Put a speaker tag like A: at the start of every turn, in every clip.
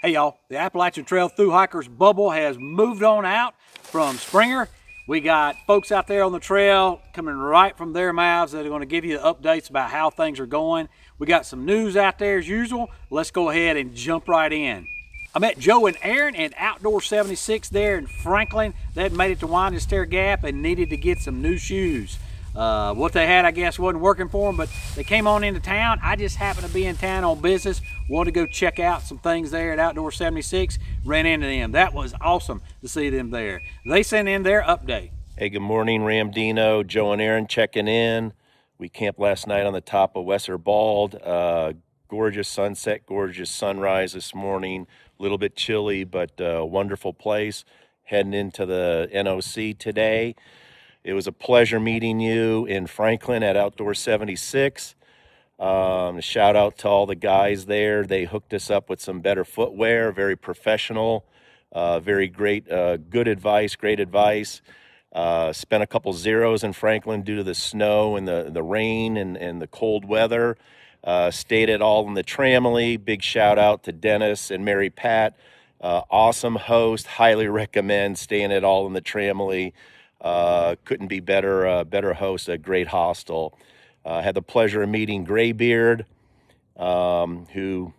A: Hey y'all, the Appalachian Trail Thru-hikers bubble has moved on out from Springer. We got folks out there on the trail coming right from their mouths that are going to give you updates about how things are going. We got some news out there as usual. Let's go ahead and jump right in. I met Joe and Aaron at Outdoor 76 there in Franklin. They'd made it to Wine and Stair Gap and needed to get some new shoes. What they had, I guess, wasn't working for them, but they came on into town. I just happened to be in town on business. Wanted to go check out some things there at Outdoor 76. Ran into them. That was awesome to see them there. They sent in their update.
B: Hey, good morning, Ramdino. Joe and Aaron checking in. We camped last night on the top of Wesser Bald. Gorgeous sunset, gorgeous sunrise this morning. A little bit chilly, but wonderful place. Heading into the NOC today. It was a pleasure meeting you in Franklin at Outdoor 76. Shout out to all the guys there. They hooked us up with some better footwear, very professional, very great, good advice, great advice. Spent a couple zeros in Franklin due to the snow and the rain and the cold weather. Stayed at All in the Tramily. Big shout out to Dennis and Mary Pat. Awesome host, highly recommend staying at All in the Tramily. Couldn't be better host, a great hostel. Had the pleasure of meeting Graybeard, who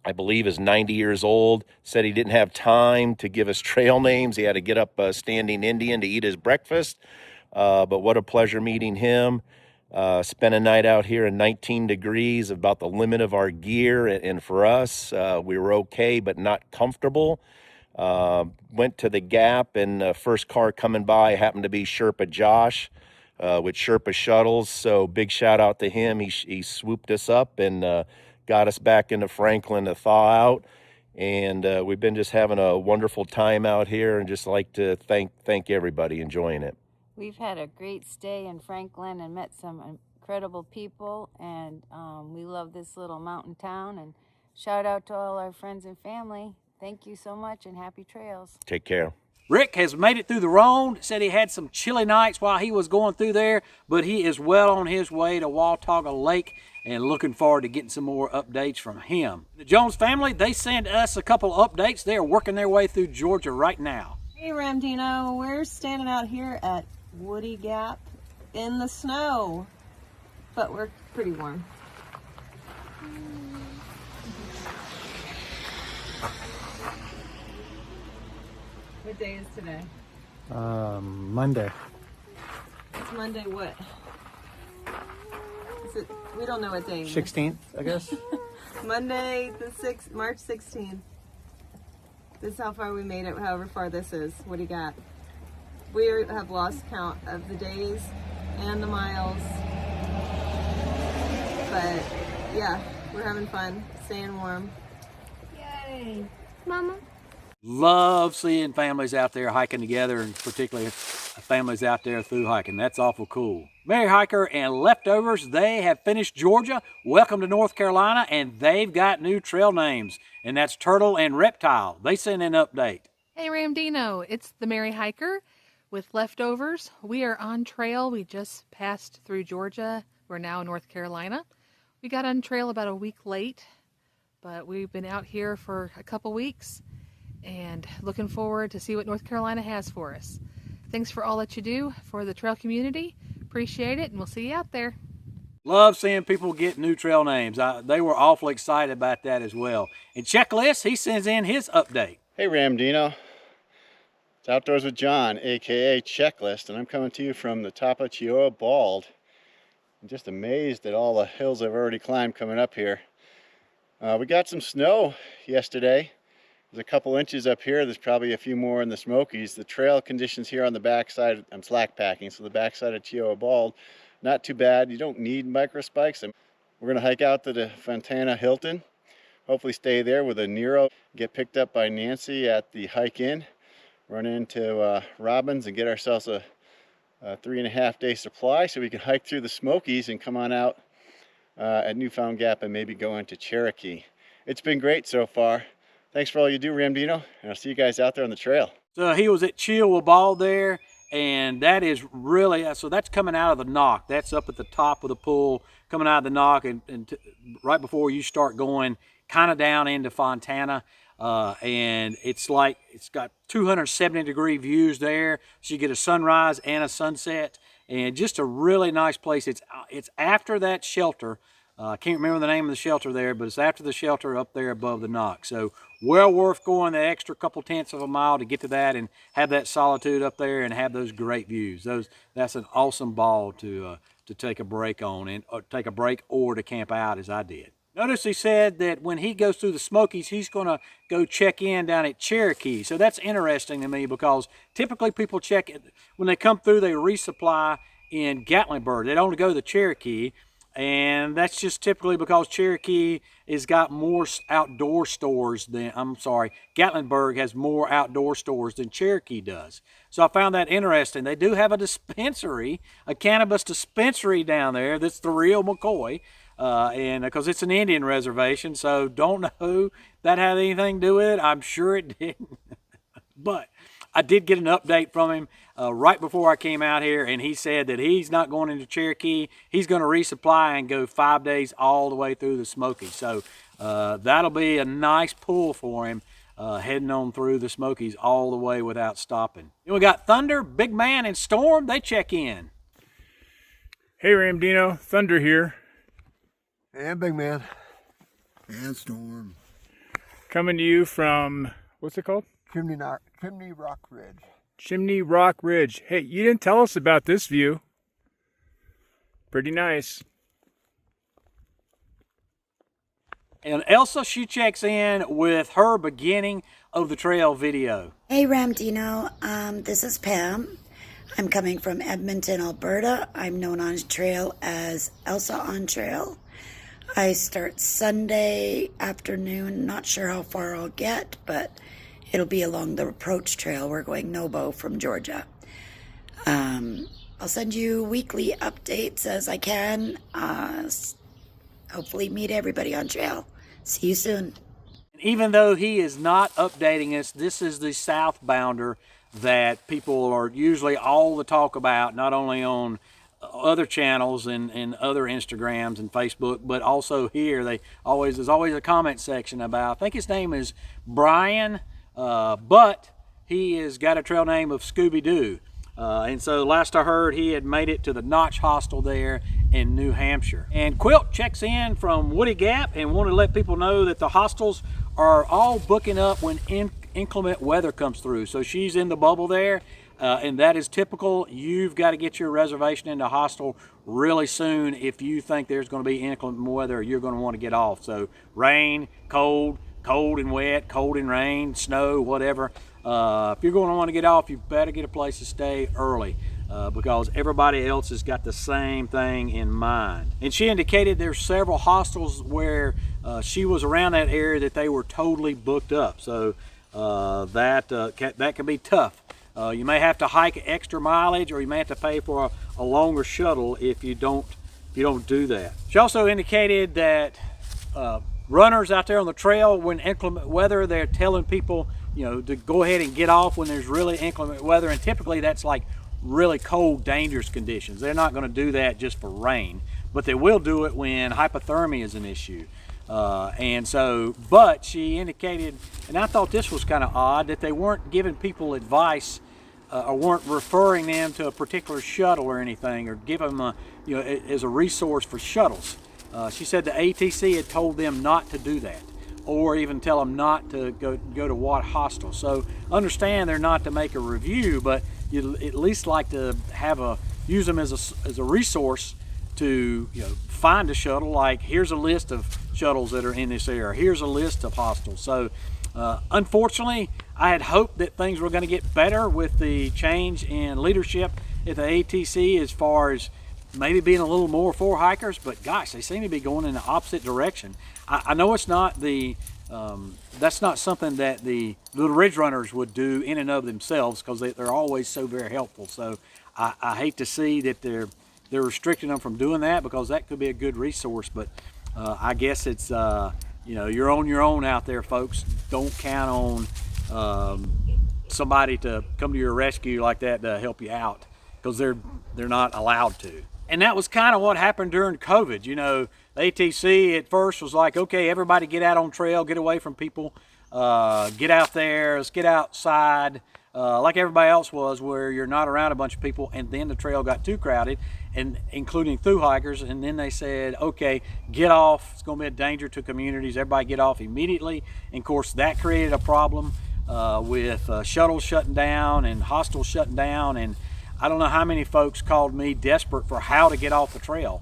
B: I believe is 90 years old. Said he didn't have time to give us trail names. He had to get up Standing Indian to eat his breakfast. But what a pleasure meeting him. Spent a night out here in 19 degrees, about the limit of our gear. And for us, we were okay, but not comfortable. Went to the Gap, and first car coming by happened to be Sherpa Josh with Sherpa Shuttles. So big shout out to him. He swooped us up and got us back into Franklin to thaw out. And we've been just having a wonderful time out here, and just like to thank everybody enjoying it.
C: We've had a great stay in Franklin and met some incredible people, and we love this little mountain town. And shout out to all our friends and family. Thank you so much, and happy trails.
B: Take care.
A: Rick has made it through the Rhone. Said he had some chilly nights while he was going through there, but he is well on his way to Watauga Lake and looking forward to getting some more updates from him. The Jones family, they send us a couple updates. They are working their way through Georgia right now.
D: Hey Ramdino, we're standing out here at Woody Gap in the snow, but we're pretty warm. What day is today?
E: Monday.
D: It's Monday what? Is it, we don't know what day.
E: 16th, I guess.
D: Monday the 6th, March 16th. This is how far we made it, however far this is. What do you got? We have lost count of the days and the miles. But yeah, we're having fun, staying warm. Yay. Mama.
A: Love seeing families out there hiking together, and particularly families out there through hiking. That's awful cool. Mary Hiker and Leftovers, they have finished Georgia. Welcome to North Carolina, and they've got new trail names, and that's Turtle and Reptile. They sent an update.
F: Hey Ramdino, it's the Mary Hiker with Leftovers. We are on trail. We just passed through Georgia. We're now in North Carolina. We got on trail about a week late, but we've been out here for a couple weeks and looking forward to see what North Carolina has for us. Thanks for all that you do for the trail community. Appreciate it, and we'll see you out there.
A: Love seeing people get new trail names. They were awfully excited about that as well. And Checklist, he sends in his update.
G: Hey Ramdino, it's Outdoors with John, aka Checklist, and I'm coming to you from the top of Chihuahua Bald. I'm just amazed at all the hills I've already climbed coming up here. We got some snow yesterday. There's a couple inches up here. There's probably a few more in the Smokies. The trail conditions here on the backside, I'm slack packing, so the backside of Chihuahua Bald, not too bad. You don't need micro spikes. We're gonna hike out to the Fontana Hilton. Hopefully stay there with a Nero. Get picked up by Nancy at the hike in. Run into Robbins and get ourselves a 3.5 day supply so we can hike through the Smokies and come on out at Newfound Gap and maybe go into Cherokee. It's been great so far. Thanks for all you do, Ramdino, and I'll see you guys out there on the trail.
A: So he was at Chihuahua Bald there, and that is really, so that's coming out of the knock. That's up at the top of the pool, coming out of the knock, and right before you start going kind of down into Fontana. And it's got 270-degree views there, so you get a sunrise and a sunset, and just a really nice place. It's after that shelter. I can't remember the name of the shelter there, but it's after the shelter up there above the Knox. So well worth going the extra couple tenths of a mile to get to that and have that solitude up there and have those great views. That's an awesome ball to take a break on, and or take a break or to camp out as I did. Notice he said that when he goes through the Smokies, he's going to go check in down at Cherokee. So that's interesting to me, because typically people check it when they come through, they resupply in Gatlinburg. They don't go to the Cherokee. And that's just typically because Cherokee has got more outdoor stores than, Gatlinburg has more outdoor stores than Cherokee does. So I found that interesting. They do have a dispensary, a cannabis dispensary down there that's the real McCoy. And because it's an Indian reservation, so don't know that had anything to do with it. I'm sure it didn't. But I did get an update from him right before I came out here, and he said that he's not going into Cherokee. He's going to resupply and go 5 days all the way through the Smokies. So that'll be a nice pull for him, heading on through the Smokies all the way without stopping. Then we got Thunder, Big Man, and Storm. They check in.
H: Hey, Ramdino, Thunder here.
I: And Big Man. And Storm.
H: Coming to you from, what's it called?
I: Chimney Rock Ridge.
H: Chimney Rock Ridge. Hey, you didn't tell us about this view. Pretty nice.
A: And Elsa, she checks in with her beginning of the trail video.
J: Hey Ramdino, this is Pam. I'm coming from Edmonton, Alberta. I'm known on trail as Elsa on Trail. I start Sunday afternoon. Not sure how far I'll get, but it'll be along the approach trail. We're going Nobo from Georgia. I'll send you weekly updates as I can. Hopefully meet everybody on trail. See you soon.
A: Even though he is not updating us, this is the southbounder that people are usually all the talk about, not only on other channels and other Instagrams and Facebook, but also here. There's always a comment section about, I think his name is Brian, but he has got a trail name of Scooby-Doo. And so last I heard, he had made it to the Notch Hostel there in New Hampshire. And Quilt checks in from Woody Gap and wanted to let people know that the hostels are all booking up when inclement weather comes through. So she's in the bubble there, and that is typical. You've got to get your reservation in the hostel really soon if you think there's going to be inclement weather. You're going to want to get off. So rain, cold and wet, cold and rain, snow, whatever. If you're going to want to get off, you better get a place to stay early, because everybody else has got the same thing in mind. And she indicated there's several hostels where she was around that area that they were totally booked up. So that can be tough. You may have to hike extra mileage, or you may have to pay for a longer shuttle if you don't do that. She also indicated that runners out there on the trail, when inclement weather, they're telling people, to go ahead and get off when there's really inclement weather, and typically that's like really cold, dangerous conditions. They're not going to do that just for rain, but they will do it when hypothermia is an issue. But she indicated, and I thought this was kind of odd, that they weren't giving people advice or weren't referring them to a particular shuttle or anything, or give them as a resource for shuttles. She said the ATC had told them not to do that, or even tell them not to go to what hostel. So understand they're not to make a review, but you'd at least like to use them as a resource to find a shuttle. Like, here's a list of shuttles that are in this area. Here's a list of hostels. So unfortunately, I had hoped that things were going to get better with the change in leadership at the ATC, as far as maybe being a little more for hikers, but gosh, they seem to be going in the opposite direction. I know it's not that's not something that the Little Ridge Runners would do in and of themselves, because they're always so very helpful. So I hate to see that they're restricting them from doing that, because that could be a good resource. But I guess it's you're on your own out there, folks. Don't count on somebody to come to your rescue like that to help you out, because they're not allowed to. And that was kind of what happened during COVID. ATC at first was like, okay, everybody get out on trail, get away from people, get out there, let's get outside, like everybody else was, where you're not around a bunch of people. And then the trail got too crowded, and including thru-hikers, and then they said, okay, get off, it's going to be a danger to communities, everybody get off immediately. And of course that created a problem with shuttles shutting down and hostels shutting down, and I don't know how many folks called me desperate for how to get off the trail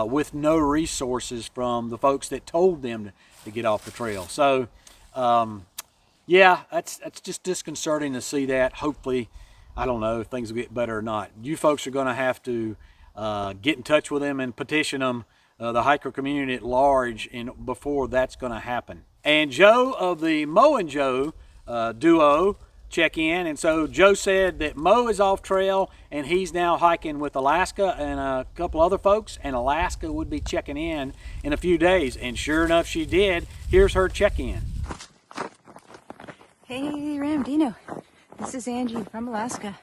A: with no resources from the folks that told them to get off the trail. So yeah, that's just disconcerting to see that. Hopefully, I don't know if things will get better or not. You folks are going to have to get in touch with them and petition them, the hiker community at large, before that's going to happen. And Joe of the Mo and Joe duo check in, and so Joe said that Mo is off trail and he's now hiking with Alaska and a couple other folks, and Alaska would be checking in a few days, and sure enough she did. Here's her check-in.
K: Hey Ramdino, this is Angie from Alaska.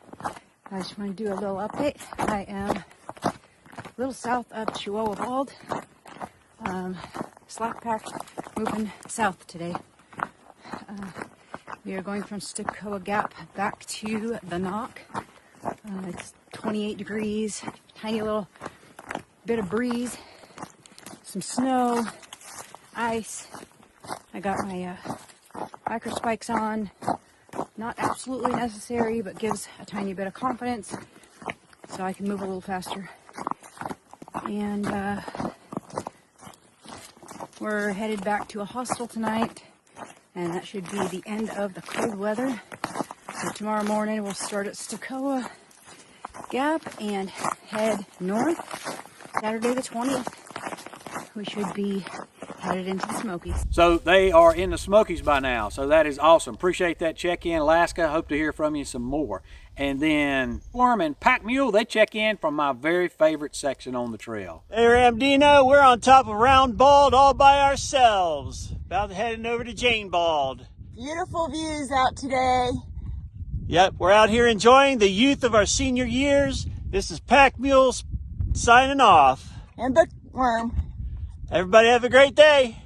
K: I just want to do a little update. I am a little south of Chihuahua Bald, slack pack, moving south today. We are going from Stokoa Gap back to the Knock. It's 28 degrees, tiny little bit of breeze, some snow, ice. I got my hiker spikes on. Not absolutely necessary, but gives a tiny bit of confidence so I can move a little faster. And we're headed back to a hostel tonight. And that should be the end of the cold weather. So tomorrow morning we'll start at Stokoa Gap and head north. Saturday the 20th, we should be headed into the Smokies.
A: So they are in the Smokies by now, so that is awesome. Appreciate that check-in, Alaska. Hope to hear from you some more. And then Worm and Pack Mule, they check in from my very favorite section on the trail.
L: Hey Ramdino, we're on top of Round Bald all by ourselves. About heading over to Jane Bald.
D: Beautiful views out today.
L: Yep, we're out here enjoying the youth of our senior years. This is Pack Mule signing off.
D: And Bookworm.
L: Everybody have a great day.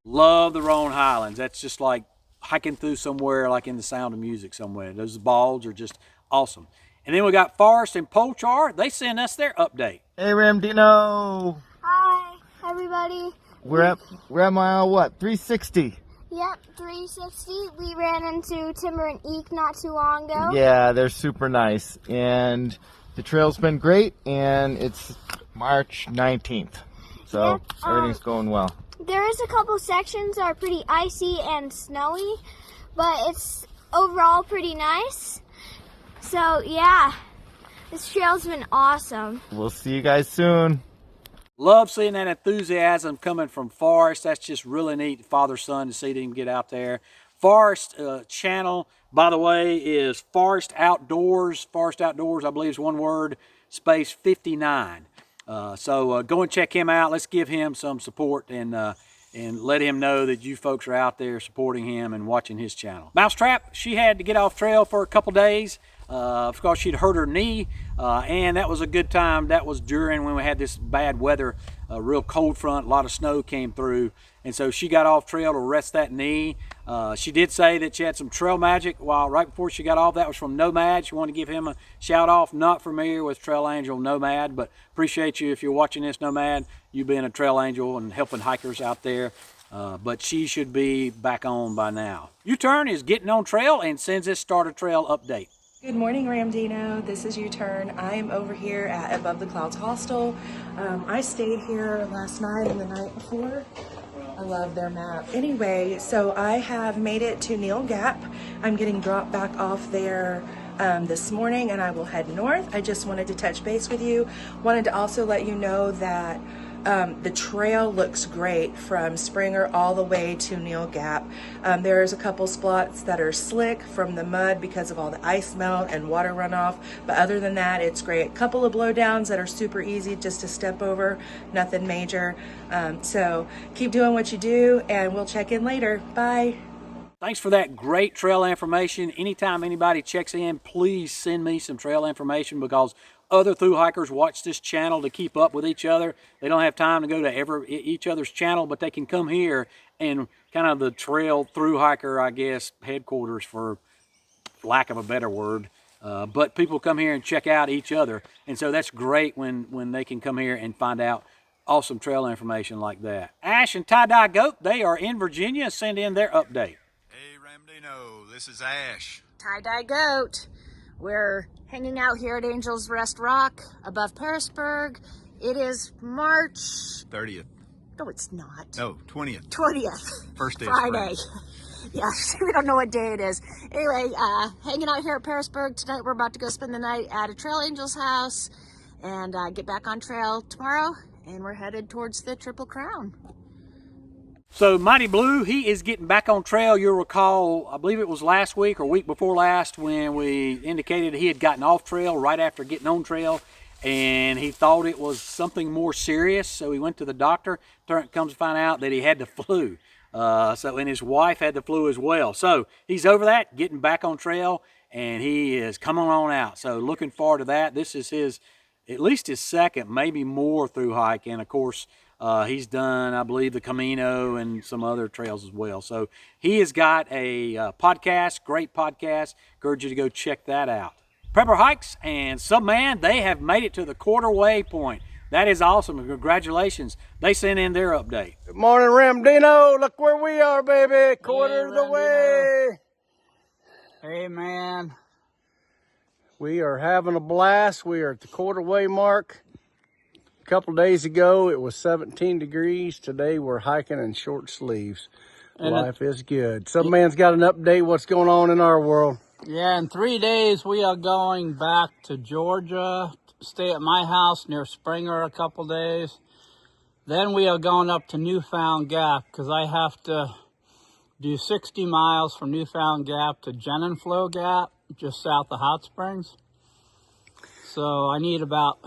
A: Love the Roan Highlands. That's just like hiking through somewhere like in the Sound of Music somewhere. Those balds are just awesome. And then we got Forrest and Pochar. They send us their update.
M: Hey Ramdino.
N: Hi everybody.
M: We're at mile what? 360.
N: Yep, 360. We ran into Timber and Eek not too long ago.
M: Yeah, they're super nice. And the trail's been great, and it's March 19th. So
N: yep,
M: everything's going well.
N: There is a couple sections that are pretty icy and snowy, but it's overall pretty nice. So yeah, this trail's been awesome.
M: We'll see you guys soon.
A: Love seeing that enthusiasm coming from Forrest. That's just really neat, father-son, to see them get out there. Forrest channel, by the way, is Forrest Outdoors. Forrest Outdoors, I believe, is one word, space 59. So go and check him out. Let's give him some support and let him know that you folks are out there supporting him and watching his channel. Mousetrap, she had to get off trail for a couple days. Of course, she'd hurt her knee, and that was a good time. That was during when we had this bad weather, a real cold front, a lot of snow came through, and so she got off trail to rest that knee. She did say that she had some trail magic right before she got off. That was from Nomad. She wanted to give him a shout off. Not familiar with Trail Angel Nomad, but appreciate you if you're watching this, Nomad, you being a trail angel and helping hikers out there. But she should be back on by now. U-Turn is getting on trail and sends us Starter Trail update.
O: Good morning, Ramdino. This is U-Turn. I am over here at Above the Clouds Hostel. I stayed here last night and the night before. I love their map. Anyway, so I have made it to Neil Gap. I'm getting dropped back off there this morning and I will head north. I just wanted to touch base with you. Wanted to also let you know that the trail looks great from Springer all the way to Neil Gap. There's a couple spots that are slick from the mud because of all the ice melt and water runoff, but other than that, it's great. Couple of blowdowns that are super easy just to step over, nothing major. So keep doing what you do and we'll check in later. Bye.
A: Thanks for that great trail information. Anytime anybody checks in, please send me some trail information because other thru-hikers watch this channel to keep up with each other. They don't have time to go to each other's channel, but they can come here and kind of the trail thru-hiker, I guess, headquarters, for lack of a better word. But people come here and check out each other, and so that's great when they can come here and find out awesome trail information like that. Ash and Tie-Dye Goat, they are in Virginia. Send in their update.
P: Hey, Ramdino, this is Ash.
K: Tie-Dye Goat. We're hanging out here at Angel's Rest Rock above Pearisburg. It is March
P: 30th.
K: No, it's not.
P: No, 20th.
K: 20th.
P: First day
K: Friday.
P: of spring.
K: Yes, we don't know what day it is. Anyway, hanging out here at Pearisburg tonight. We're about to go spend the night at a Trail Angel's house and get back on trail tomorrow. And we're headed towards the Triple Crown.
A: So Mighty Blue, he is getting back on trail. You'll recall, I believe it was last week or week before last, when we indicated he had gotten off trail right after getting on trail, and he thought it was something more serious. So he went to the doctor. Comes to find out that he had the flu. And his wife had the flu as well. So he's over that, getting back on trail, and he is coming on out. So looking forward to that. This is at least his second, maybe more, through hike. And of course, he's done, I believe, the Camino and some other trails as well. So he has got a podcast, great podcast. Encourage you to go check that out. Prepper Hikes and Subman, they have made it to the quarter way point. That is awesome. Congratulations. They sent in their update.
Q: Good morning, Ramdino. Look where we are, baby. Quarter of the way. Hey, man. We are having a blast. We are at the quarter way mark. A couple days ago, it was 17 degrees. Today, we're hiking in short sleeves. And life is good. Some man's got an update. What's going on in our world?
R: Yeah, in 3 days, we are going back to Georgia, stay at my house near Springer a couple days. Then we are going up to Newfound Gap because I have to do 60 miles from Newfound Gap to Genenflow Gap, just south of Hot Springs. So I need about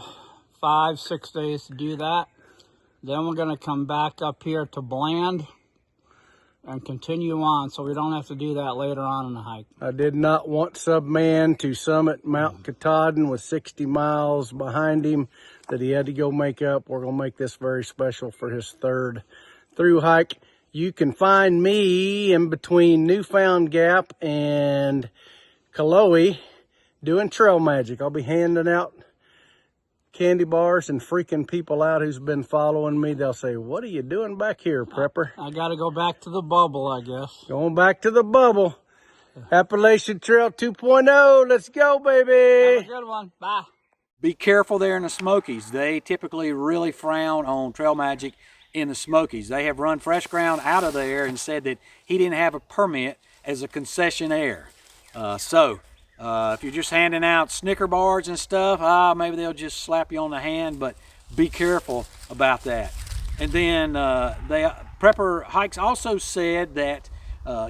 R: 5-6 days to do that. Then we're going to come back up here to Bland and continue on, so we don't have to do that later on in the hike.
Q: I did not want Subman to summit Mount Katahdin with 60 miles behind him that he had to go make up. We're going to make this very special for his third through hike. You can find me in between Newfound Gap and Kaloe doing trail magic. I'll be handing out candy bars and freaking people out who's been following me. They'll say, what are you doing back here, Prepper?
R: I got to go back to the bubble, I guess.
Q: Going back to the bubble. Appalachian Trail 2.0. Let's go, baby.
R: Have a good one. Bye.
A: Be careful there in the Smokies. They typically really frown on trail magic in the Smokies. They have run Fresh Ground out of there and said that he didn't have a permit as a concessionaire. If you're just handing out Snicker bars and stuff, maybe they'll just slap you on the hand, but be careful about that. And then Prepper Hikes also said that,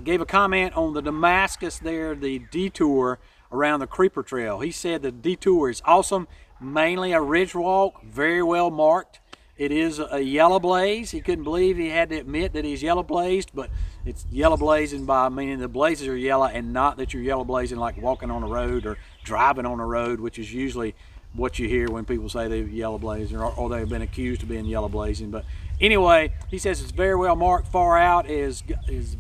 A: gave a comment on the Damascus there, the detour around the Creeper Trail. He said the detour is awesome, mainly a ridge walk, very well marked. It is a yellow blaze. He couldn't believe he had to admit that he's yellow blazed, but it's yellow blazing by meaning the blazes are yellow and not that you're yellow blazing like walking on the road or driving on the road, which is usually what you hear when people say they're yellow blazing or they've been accused of being yellow blazing. But anyway, he says it's very well marked. Far out is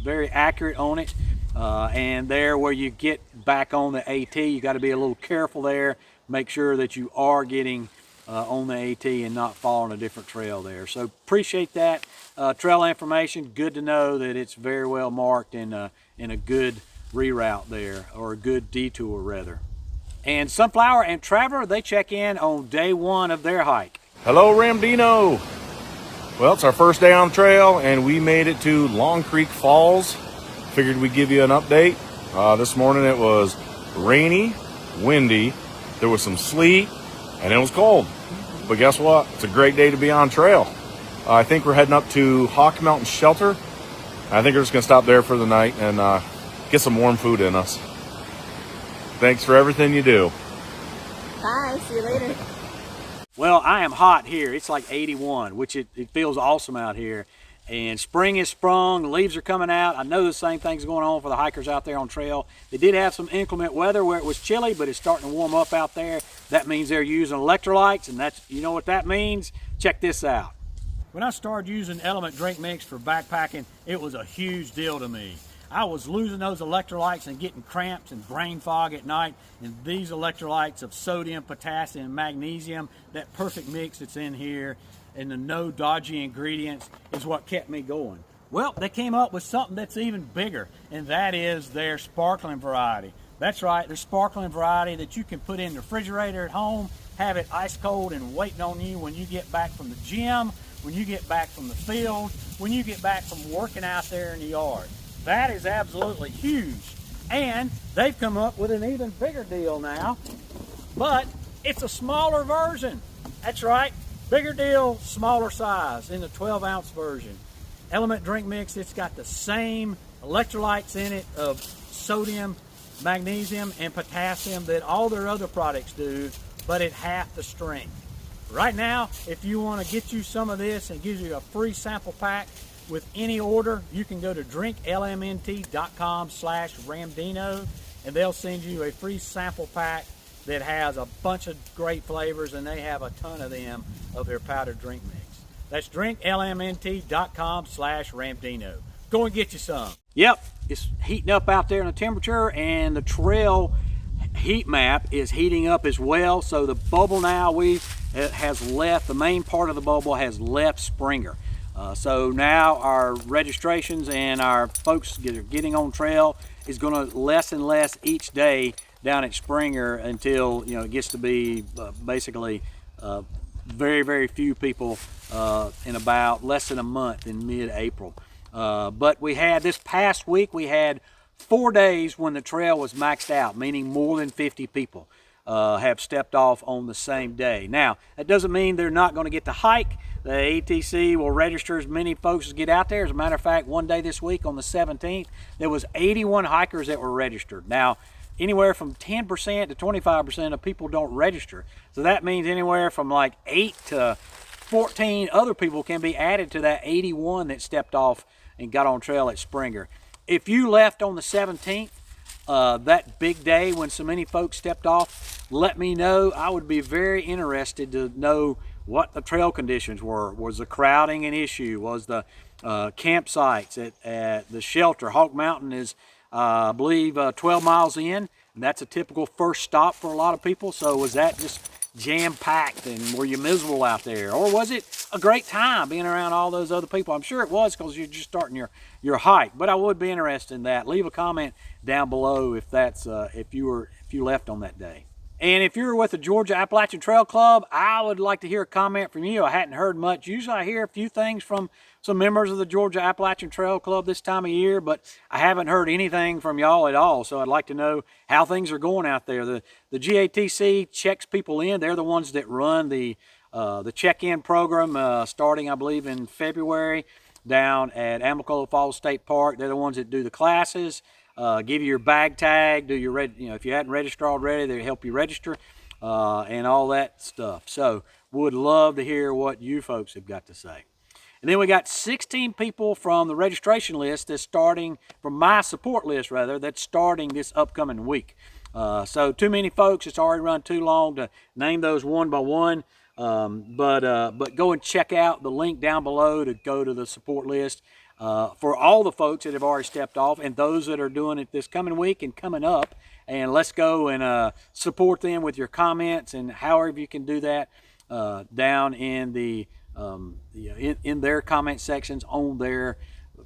A: very accurate on it. And there where you get back on the AT, you got to be a little careful there. Make sure that you are getting on the AT and not following a different trail there. So appreciate that trail information. Good to know that it's very well marked in a good reroute there, or a good detour rather. And Sunflower and Traveler, they check in on day one of their hike.
S: Hello, Ramdino. Well, it's our first day on the trail and we made it to Long Creek Falls. Figured we'd give you an update. This morning it was rainy, windy, there was some sleet, and it was cold. But guess what? It's a great day to be on trail. I think we're heading up to Hawk Mountain Shelter. I think we're just going to stop there for the night and get some warm food in us. Thanks for everything you do.
K: Bye. See you later.
A: Well, I am hot here. It's like 81, which it feels awesome out here. And spring is sprung, the leaves are coming out. I know the same thing's going on for the hikers out there on trail. They did have some inclement weather where it was chilly, but it's starting to warm up out there. That means they're using electrolytes, and that's, you know what that means? Check this out. When I started using Element Drink Mix for backpacking, it was a huge deal to me. I was losing those electrolytes and getting cramps and brain fog at night, and these electrolytes of sodium, potassium, and magnesium, that perfect mix that's in here, and the no dodgy ingredients is what kept me going. Well, they came up with something that's even bigger, and that is their sparkling variety. That's right, their sparkling variety that you can put in the refrigerator at home, have it ice cold and waiting on you when you get back from the gym, when you get back from the field, when you get back from working out there in the yard. That is absolutely huge. And they've come up with an even bigger deal now, but it's a smaller version. That's right. Bigger deal, smaller size in the 12-ounce version. Element Drink Mix, it's got the same electrolytes in it of sodium, magnesium, and potassium that all their other products do, but at half the strength. Right now, if you want to get you some of this and gives you a free sample pack with any order, you can go to drinklmnt.com/Ramdino, and they'll send you a free sample pack that has a bunch of great flavors, and they have a ton of them of their powdered drink mix. That's drinklmnt.com/Ramdino. Go and get you some. Yep, it's heating up out there in the temperature, and the trail heat map is heating up as well. So the bubble now has left, the main part of the bubble has left Springer. So now our registrations and our folks getting on trail is going to less and less each day down at Springer until, you know, it gets to be basically very, very few people in about less than a month in mid-April. But we had this past week, we had 4 days when the trail was maxed out, meaning more than 50 people have stepped off on the same day. Now, that doesn't mean they're not going to get to hike. The ATC will register as many folks as get out there. As a matter of fact, one day this week on the 17th, there was 81 hikers that were registered. Now, anywhere from 10% to 25% of people don't register. So that means anywhere from like 8 to 14 other people can be added to that 81 that stepped off and got on trail at Springer. If you left on the 17th, that big day when so many folks stepped off, let me know. I would be very interested to know what the trail conditions were. Was the crowding an issue? Was the campsites at the shelter? Hawk Mountain is, I believe, 12 miles in, and that's a typical first stop for a lot of people. So was that just jam-packed, and were you miserable out there? Or was it a great time being around all those other people? I'm sure it was, because you're just starting your hike, but I would be interested in that. Leave a comment down below if that's if you left on that day. And if you're with the Georgia Appalachian Trail Club, I would like to hear a comment from you. I hadn't heard much. Usually I hear a few things from some members of the Georgia Appalachian Trail Club this time of year, but I haven't heard anything from y'all at all. So I'd like to know how things are going out there. The GATC checks people in. They're the ones that run the check-in program starting, I believe, in February down at Amicalola Falls State Park. They're the ones that do the classes. Give you your bag tag, do your if you hadn't registered already, they help you register, and all that stuff. So would love to hear what you folks have got to say. And then we got 16 people from the registration list that's starting, from my support list rather, that's starting this upcoming week. So too many folks, it's already run too long to name those one by one. But go and check out the link down below to go to the support list. For all the folks that have already stepped off and those that are doing it this coming week and coming up, and let's go and support them with your comments and however you can do that down in the in their comment sections on their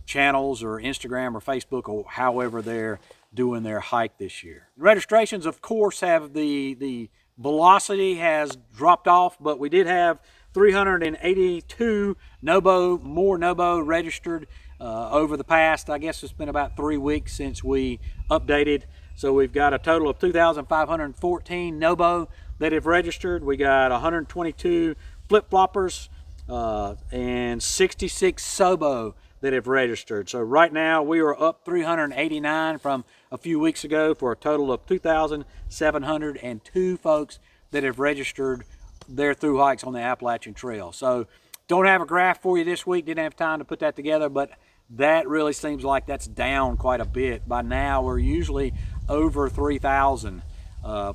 A: channels or Instagram or Facebook or however they're doing their hike this year. Registrations, of course, have the velocity has dropped off, but we did have 382 more NOBO registered over the past, I guess it's been about 3 weeks since we updated. So we've got a total of 2,514 NOBO that have registered. We got 122 flip-floppers and 66 SOBO that have registered. So right now we are up 389 from a few weeks ago for a total of 2,702 folks that have registered their through hikes on the Appalachian Trail. So don't have a graph for you this week. Didn't have time to put that together, but that really seems like that's down quite a bit. By now, we're usually over 3,000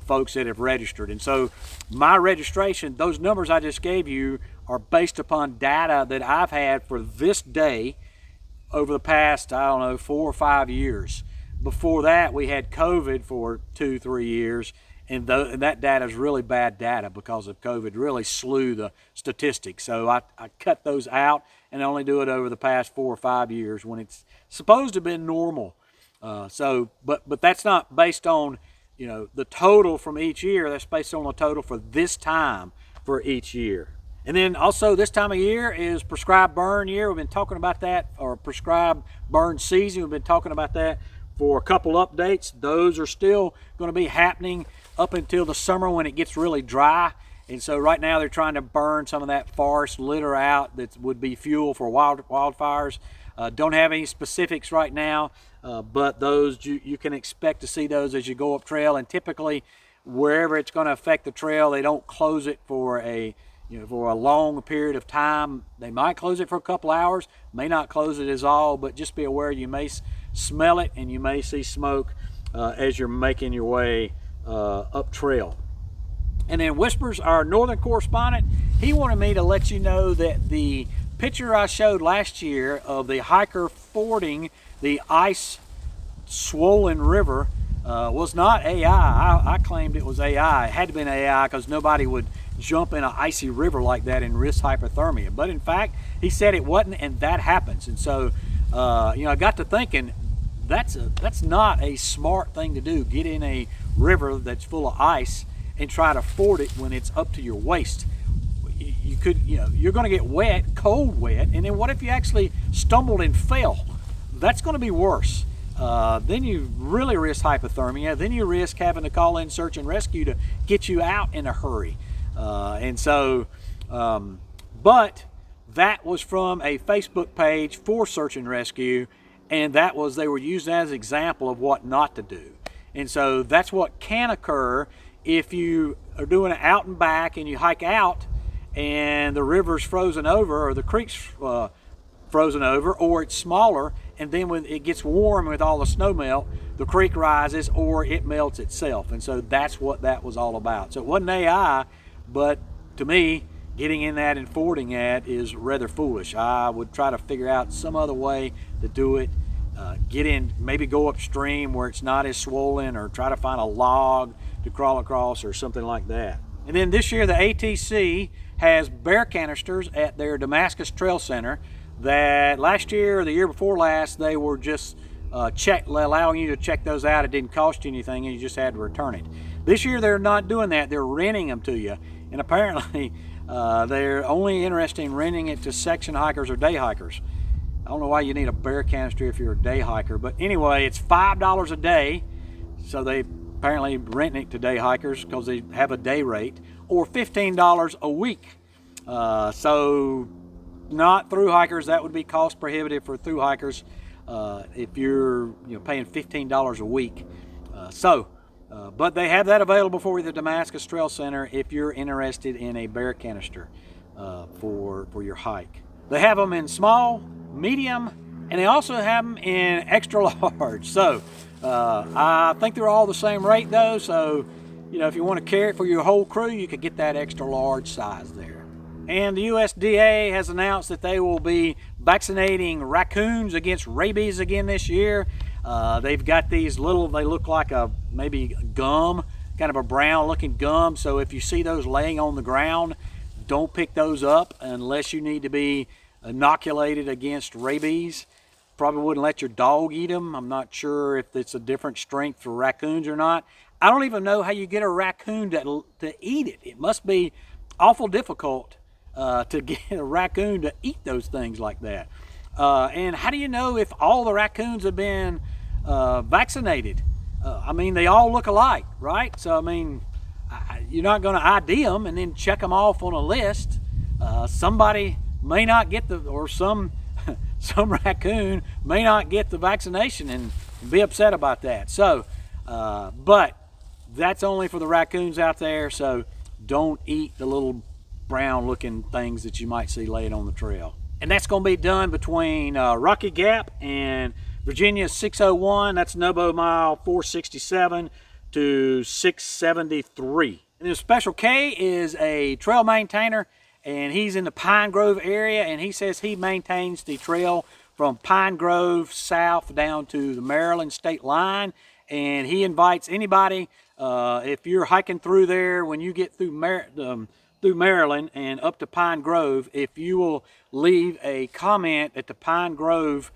A: folks that have registered. And so my registration, those numbers I just gave you are based upon data that I've had for this day over the past, I don't know, 4 or 5 years. Before that, we had COVID for 2-3 years, and that data is really bad data because of COVID. Really slew the statistics. So I cut those out and only do it over the past 4 or 5 years when it's supposed to have been normal. But that's not based on, you know, the total from each year. That's based on the total for this time for each year. And then also this time of year is prescribed burn year. We've been talking about that, or prescribed burn season. We've been talking about that for a couple updates. Those are still going to be happening up until the summer when it gets really dry. And so right now they're trying to burn some of that forest litter out that would be fuel for wildfires. Don't have any specifics right now, but those you can expect to see those as you go up trail. And typically wherever it's going to affect the trail, they don't close it for a long period of time. They might close it for a couple hours, may not close it at all, but just be aware you may smell it and you may see smoke as you're making your way up trail. And then Whispers, our northern correspondent, he wanted me to let you know that the picture I showed last year of the hiker fording the ice swollen river was not AI. I claimed it was AI. It had to be an AI because nobody would jump in an icy river like that and risk hypothermia. But in fact, he said it wasn't, and that happens. And so, I got to thinking, that's not a smart thing to do. Get in a river that's full of ice and try to ford it when it's up to your waist. You're going to get wet, cold wet, and then what if you actually stumbled and fell? That's going to be worse. Then you really risk hypothermia. Then you risk having to call in search and rescue to get you out in a hurry. But that was from a Facebook page for search and rescue, and they were using as an example of what not to do. And so that's what can occur if you are doing it out and back and you hike out and the river's frozen over or the creek's frozen over, or it's smaller, and then when it gets warm with all the snow melt, the creek rises or it melts itself. And so that's what that was all about. So it wasn't AI, but to me, getting in that and fording that is rather foolish. I would try to figure out some other way to do it. Get in, maybe go upstream where it's not as swollen, or try to find a log to crawl across or something like that. And then this year the ATC has bear canisters at their Damascus Trail Center that last year or the year before last, they were just allowing you to check those out. It didn't cost you anything and you just had to return it. This year they're not doing that. They're renting them to you. And apparently they're only interested in renting it to section hikers or day hikers. I don't know why you need a bear canister if you're a day hiker, but anyway, it's $5 a day. So they apparently renting it to day hikers because they have a day rate, or $15 a week. So not through hikers, that would be cost prohibitive for through hikers if you're paying $15 a week. But they have that available for the Damascus Trail Center if you're interested in a bear canister for your hike. They have them in small, medium, and they also have them in extra large. So I think they're all the same rate though. So if you want to carry it for your whole crew, you could get that extra large size there. And the USDA has announced that they will be vaccinating raccoons against rabies again this year. They've got these little, they look like maybe gum, kind of a brown looking gum. So if you see those laying on the ground, don't pick those up unless you need to be inoculated against rabies. Probably wouldn't let your dog eat them. I'm not sure if it's a different strength for raccoons or not. I don't even know how you get a raccoon to eat it. It must be awful difficult to get a raccoon to eat those things like that. And how do you know if all the raccoons have been vaccinated? I mean, they all look alike, right? So, I mean, you're not going to ID them and then check them off on a list. Somebody may not get some raccoon may not get the vaccination and be upset about that. So, but that's only for the raccoons out there. So don't eat the little brown looking things that you might see laying on the trail. And that's going to be done between Rocky Gap and Virginia 601. That's Nobo Mile 467 to 673. And then Special K is a trail maintainer, and he's in the Pine Grove area, and he says he maintains the trail from Pine Grove south down to the Maryland state line. And he invites anybody, if you're hiking through there, when you get through Maryland and up to Pine Grove, if you will leave a comment at the Pine Grove,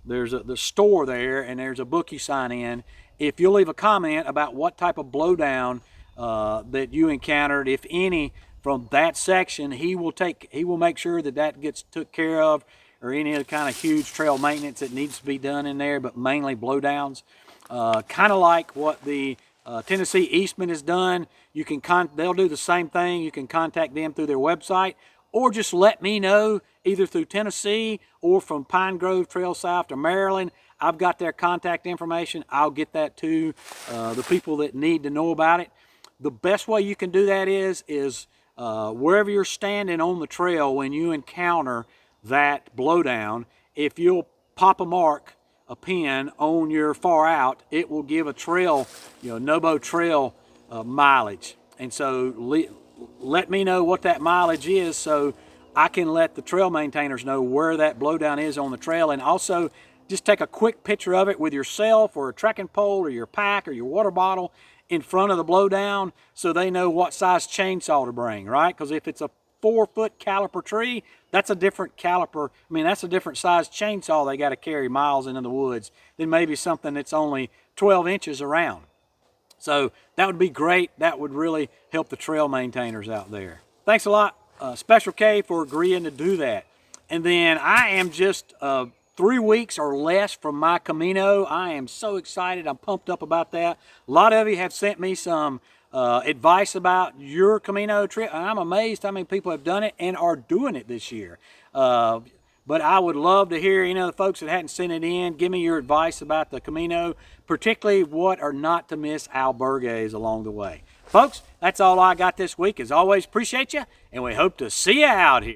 A: there's the store there, and there's a book you sign in. If you'll leave a comment about what type of blowdown that you encountered, if any, from that section, he will make sure that that gets took care of, or any other kind of huge trail maintenance that needs to be done in there, but mainly blowdowns. Kind of like what the Tennessee Eastman has done. You can they'll do the same thing. You can contact them through their website, or just let me know either through Tennessee or from Pine Grove Trail South to Maryland. I've got their contact information. I'll get that to the people that need to know about it. The best way you can do that is wherever you're standing on the trail when you encounter that blowdown, if you'll pop a pin on your far out, it will give a trail, Nobo trail mileage. And so let me know what that mileage is so I can let the trail maintainers know where that blowdown is on the trail. And also just take a quick picture of it with yourself or a trekking pole or your pack or your water bottle in front of the blowdown so they know what size chainsaw to bring, right? Because if it's a 4-foot caliper tree, that's a different caliper. I mean, that's a different size chainsaw they got to carry miles into the woods than maybe something that's only 12 inches around. So that would be great. That would really help the trail maintainers out there. Thanks a lot, Special K, for agreeing to do that. And then I am just 3 weeks or less from my Camino. I am so excited. I'm pumped up about that. A lot of you have sent me some advice about your Camino trip. I'm amazed how many people have done it and are doing it this year. But I would love to hear, the folks that hadn't sent it in, give me your advice about the Camino, particularly what are not to miss albergues along the way. Folks, that's all I got this week. As always, appreciate you, and we hope to see you out here.